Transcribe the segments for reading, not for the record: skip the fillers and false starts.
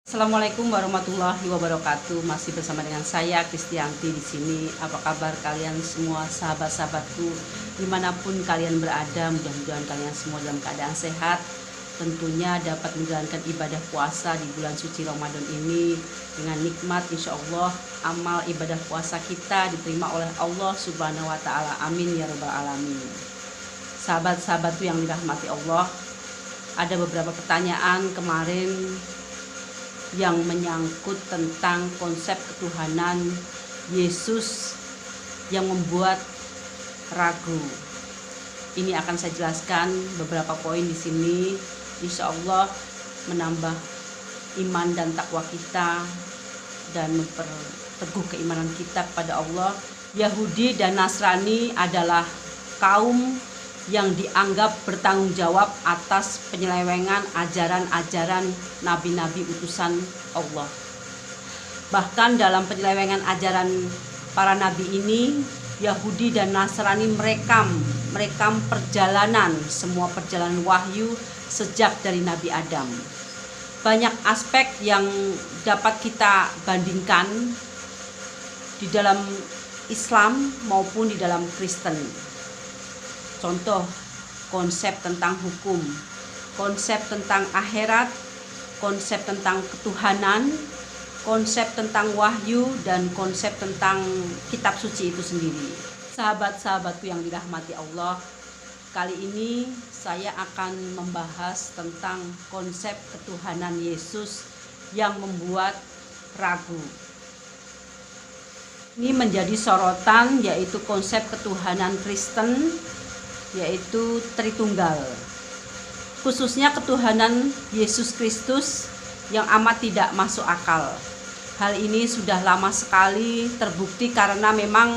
Assalamualaikum warahmatullahi wabarakatuh. Masih bersama dengan saya Kristianti di sini. Apa kabar kalian semua, sahabat-sahabatku, dimanapun kalian berada? Mudah-mudahan kalian semua dalam keadaan sehat. Tentunya dapat menjalankan ibadah puasa di bulan suci Ramadan ini dengan nikmat. Insya Allah amal ibadah puasa kita diterima oleh Allah Subhanahu Wa Taala. Amin ya Rabbal Alamin. Sahabat-sahabatku yang dirahmati Allah, ada beberapa pertanyaan kemarin yang menyangkut tentang konsep ketuhanan Yesus yang membuat ragu. Ini akan saya jelaskan beberapa poin di sini. Insya Allah menambah iman dan takwa kita dan memperteguh keimanan kita kepada Allah. Yahudi dan Nasrani adalah kaum yang dianggap bertanggung jawab atas penyelewengan ajaran-ajaran nabi-nabi utusan Allah. Bahkan dalam penyelewengan ajaran para nabi ini, Yahudi dan Nasrani merekam perjalanan, semua perjalanan wahyu sejak dari Nabi Adam. Banyak aspek yang dapat kita bandingkan di dalam Islam maupun di dalam Kristen. Contoh, konsep tentang hukum, konsep tentang akhirat, konsep tentang ketuhanan, konsep tentang wahyu, dan konsep tentang kitab suci itu sendiri. Sahabat-sahabatku yang dirahmati Allah, kali ini saya akan membahas tentang konsep ketuhanan Yesus yang membuat ragu. Ini menjadi sorotan, yaitu konsep ketuhanan Kristen, yaitu Tritunggal, khususnya ketuhanan Yesus Kristus yang amat tidak masuk akal. Hal ini sudah lama sekali terbukti karena memang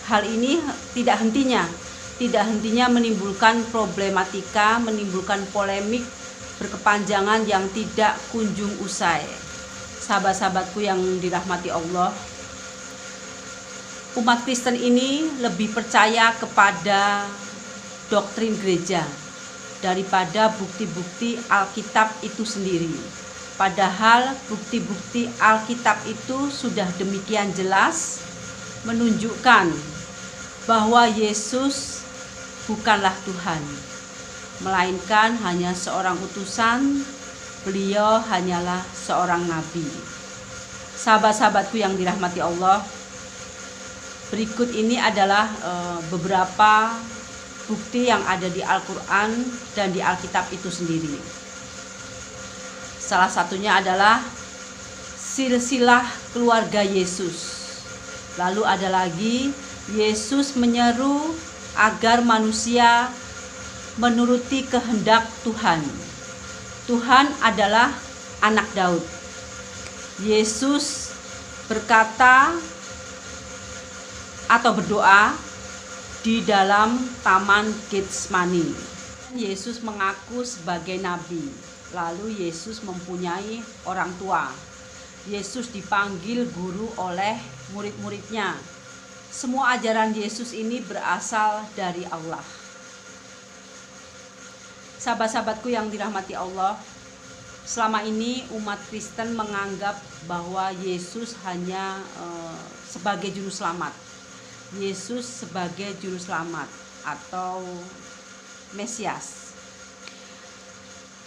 hal ini tidak hentinya menimbulkan problematika, menimbulkan polemik berkepanjangan yang tidak kunjung usai. Sahabat-sahabatku yang dirahmati Allah, umat Kristen ini lebih percaya kepada doktrin gereja daripada bukti-bukti Alkitab itu sendiri. Padahal bukti-bukti Alkitab itu sudah demikian jelas menunjukkan bahwa Yesus bukanlah Tuhan, melainkan hanya seorang utusan. Beliau hanyalah seorang nabi. Sahabat-sahabatku yang dirahmati Allah, berikut ini adalah beberapa bukti yang ada di Al-Quran dan di Alkitab itu sendiri. Salah satunya adalah silsilah keluarga Yesus. Lalu ada lagi, Yesus menyeru agar manusia menuruti kehendak Tuhan. Tuhan adalah anak Daud. Yesus berkata atau berdoa di dalam Taman Getsemani. Yesus mengaku sebagai nabi. Lalu Yesus mempunyai orang tua. Yesus dipanggil guru oleh murid-muridnya. Semua ajaran Yesus ini berasal dari Allah. Sahabat-sahabatku yang dirahmati Allah, selama ini umat Kristen menganggap bahwa Yesus hanya sebagai juru selamat. Yesus sebagai juru selamat atau Mesias.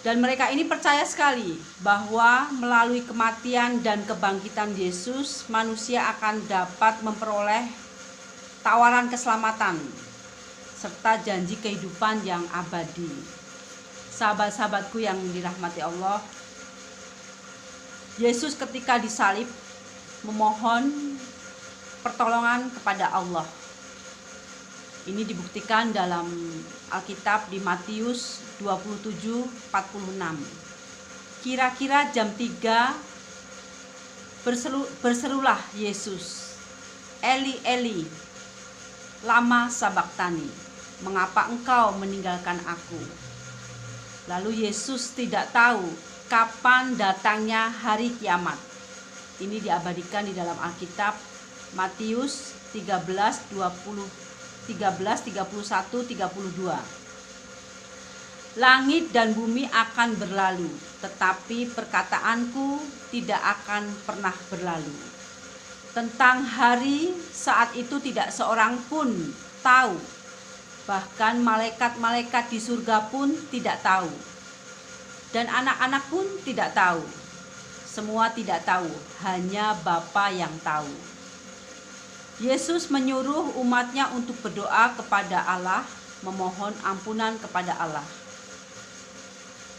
Dan mereka ini percaya sekali bahwa melalui kematian dan kebangkitan Yesus, manusia akan dapat memperoleh tawaran keselamatan serta janji kehidupan yang abadi. Sahabat-sahabatku yang dirahmati Allah, Yesus ketika disalib memohon pertolongan kepada Allah. Ini dibuktikan dalam Alkitab di Matius 27:46. Kira-kira jam 3 berserulah Yesus, Eli Eli, lama sabaktani, mengapa engkau meninggalkan aku? Lalu Yesus tidak tahu kapan datangnya hari kiamat. Ini diabadikan di dalam Alkitab Matius 13, 31, 32. Langit dan bumi akan berlalu, tetapi perkataanku tidak akan pernah berlalu. Tentang hari saat itu tidak seorang pun tahu, bahkan malaikat-malaikat di surga pun tidak tahu, dan anak-anak pun tidak tahu. Semua tidak tahu, hanya Bapa yang tahu. Yesus menyuruh umatnya untuk berdoa kepada Allah, memohon ampunan kepada Allah.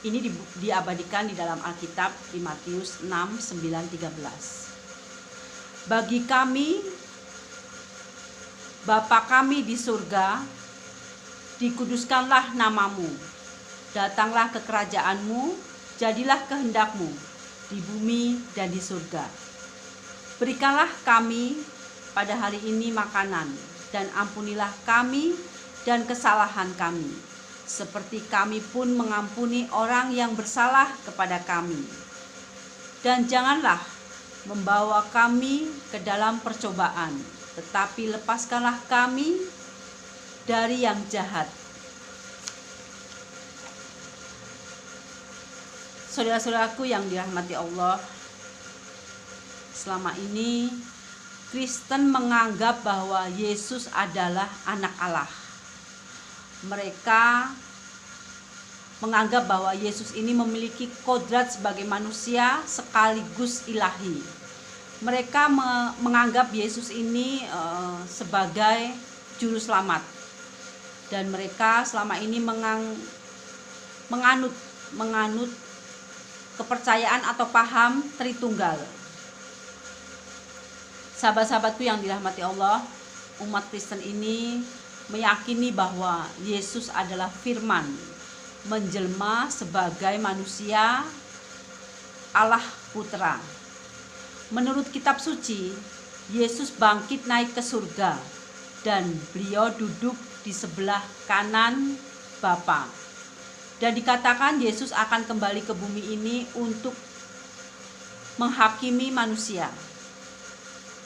Ini diabadikan di dalam Alkitab di Matius 6, 9, 13. Bagi kami, Bapa kami di surga, dikuduskanlah namamu. Datanglah ke kerajaanmu, jadilah kehendakmu di bumi dan di surga. Berikanlah kami pada hari ini makanan, dan ampunilah kami dan kesalahan kami, seperti kami pun mengampuni orang yang bersalah kepada kami. Dan janganlah membawa kami ke dalam percobaan, tetapi lepaskanlah kami dari yang jahat. Saudara-saudaraku yang dirahmati Allah, selama ini Kristen menganggap bahwa Yesus adalah anak Allah. Mereka menganggap bahwa Yesus ini memiliki kodrat sebagai manusia sekaligus ilahi. Mereka menganggap Yesus ini sebagai juru selamat, dan mereka selama ini menganut kepercayaan atau paham Tritunggal. Sahabat-sahabatku yang dirahmati Allah, umat Kristen ini meyakini bahwa Yesus adalah firman, menjelma sebagai manusia, Allah Putra. Menurut kitab suci, Yesus bangkit naik ke surga dan beliau duduk di sebelah kanan Bapa. Dan dikatakan Yesus akan kembali ke bumi ini untuk menghakimi manusia.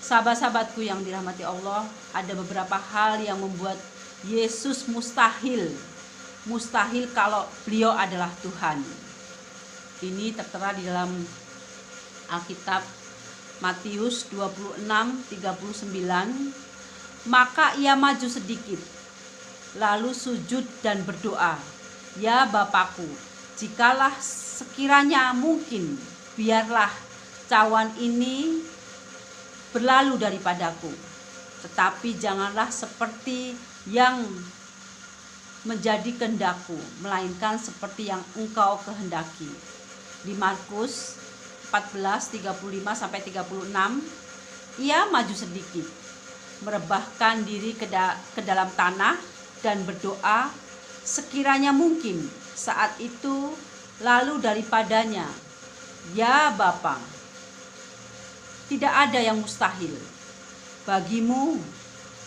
Sahabat-sahabatku yang dirahmati Allah, ada beberapa hal yang membuat Yesus mustahil kalau beliau adalah Tuhan. Ini tertera di dalam Alkitab Matius 26, 39. Maka ia maju sedikit, lalu sujud dan berdoa, "Ya Bapakku, jikalau sekiranya mungkin, biarlah cawan ini berlalu daripadaku. Tetapi janganlah seperti yang menjadi kehendakku, melainkan seperti yang Engkau kehendaki." Di Markus 14, 35-36, ia maju sedikit, merebahkan diri ke dalam tanah dan berdoa, sekiranya mungkin. Saat itu lalu daripadanya, "Ya Bapa, tidak ada yang mustahil bagimu,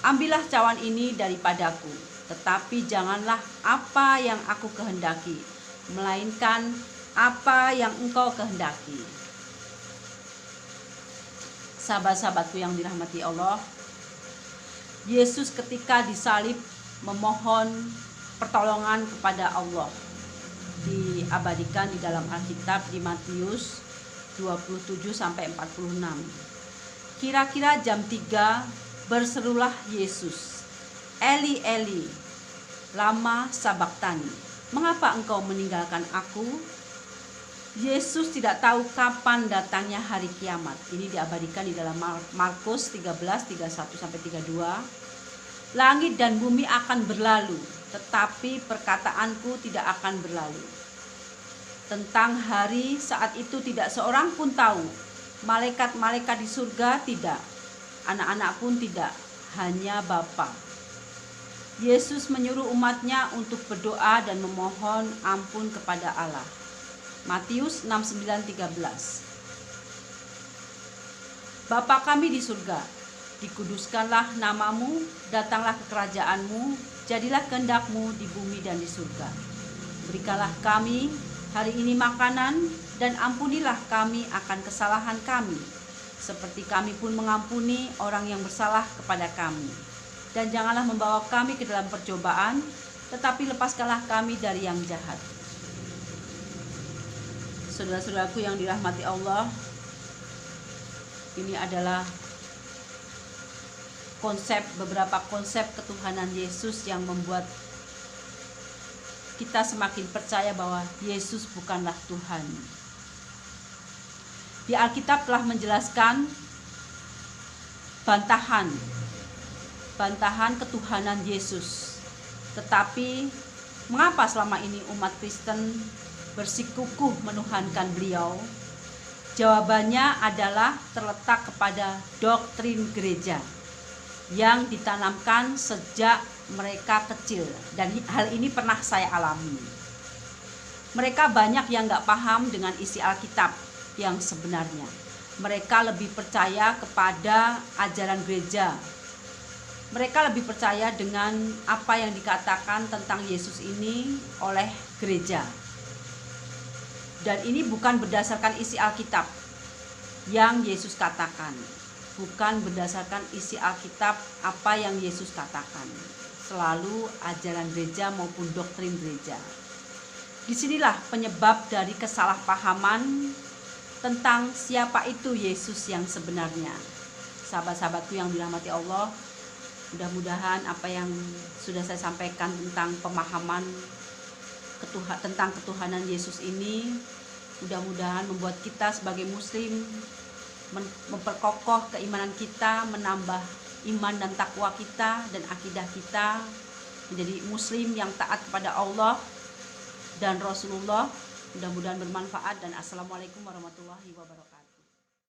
ambillah cawan ini daripadaku, tetapi janganlah apa yang aku kehendaki, melainkan apa yang Engkau kehendaki." Sahabat-sahabatku yang dirahmati Allah, Yesus ketika disalib memohon pertolongan kepada Allah. Diabadikan di dalam Alkitab di Matius 27-46. Kira-kira jam 3 berserulah Yesus, "Eli, Eli, lama sabaktani?" "Mengapa engkau meninggalkan aku?" Yesus tidak tahu kapan datangnya hari kiamat. Ini diabadikan di dalam Markus 13, 31-32. Langit dan bumi akan berlalu, tetapi perkataanku tidak akan berlalu. Tentang hari saat itu tidak seorang pun tahu, malaikat-malaikat di surga tidak, anak-anak pun tidak, hanya Bapa. Yesus menyuruh umatnya untuk berdoa dan memohon ampun kepada Allah. Matius 6, 9, 13. Bapa kami di surga, dikuduskanlah namamu, datanglah ke kerajaanmu, jadilah kehendakmu di bumi dan di surga. Berikanlah kami hari ini makanan, dan ampunilah kami akan kesalahan kami, seperti kami pun mengampuni orang yang bersalah kepada kami. Dan janganlah membawa kami ke dalam percobaan, tetapi lepaskanlah kami dari yang jahat. Saudara-saudaraku yang dirahmati Allah, ini adalah beberapa konsep ketuhanan Yesus yang membuat kita semakin percaya bahwa Yesus bukanlah Tuhan. Di Alkitab telah menjelaskan bantahan ketuhanan Yesus. Tetapi mengapa selama ini umat Kristen bersikukuh menuhankan beliau? Jawabannya adalah terletak kepada doktrin gereja yang ditanamkan sejak mereka kecil, dan hal ini pernah saya alami. Mereka banyak yang gak paham dengan isi Alkitab yang sebenarnya. Mereka lebih percaya kepada ajaran gereja. Mereka lebih percaya dengan apa yang dikatakan tentang Yesus ini oleh gereja. Dan ini bukan berdasarkan isi Alkitab yang Yesus katakan. Bukan berdasarkan isi Alkitab apa yang Yesus katakan. Selalu ajaran gereja maupun doktrin gereja. Disinilah penyebab dari kesalahpahaman tentang siapa itu Yesus yang sebenarnya. Sahabat-sahabatku yang dirahmati Allah, mudah-mudahan apa yang sudah saya sampaikan tentang pemahaman tentang ketuhanan Yesus ini, mudah-mudahan membuat kita sebagai muslim memperkokoh keimanan kita, menambah iman dan takwa kita dan akidah kita, menjadi muslim yang taat kepada Allah dan Rasulullah. Mudah-mudahan bermanfaat, dan assalamualaikum warahmatullahi wabarakatuh.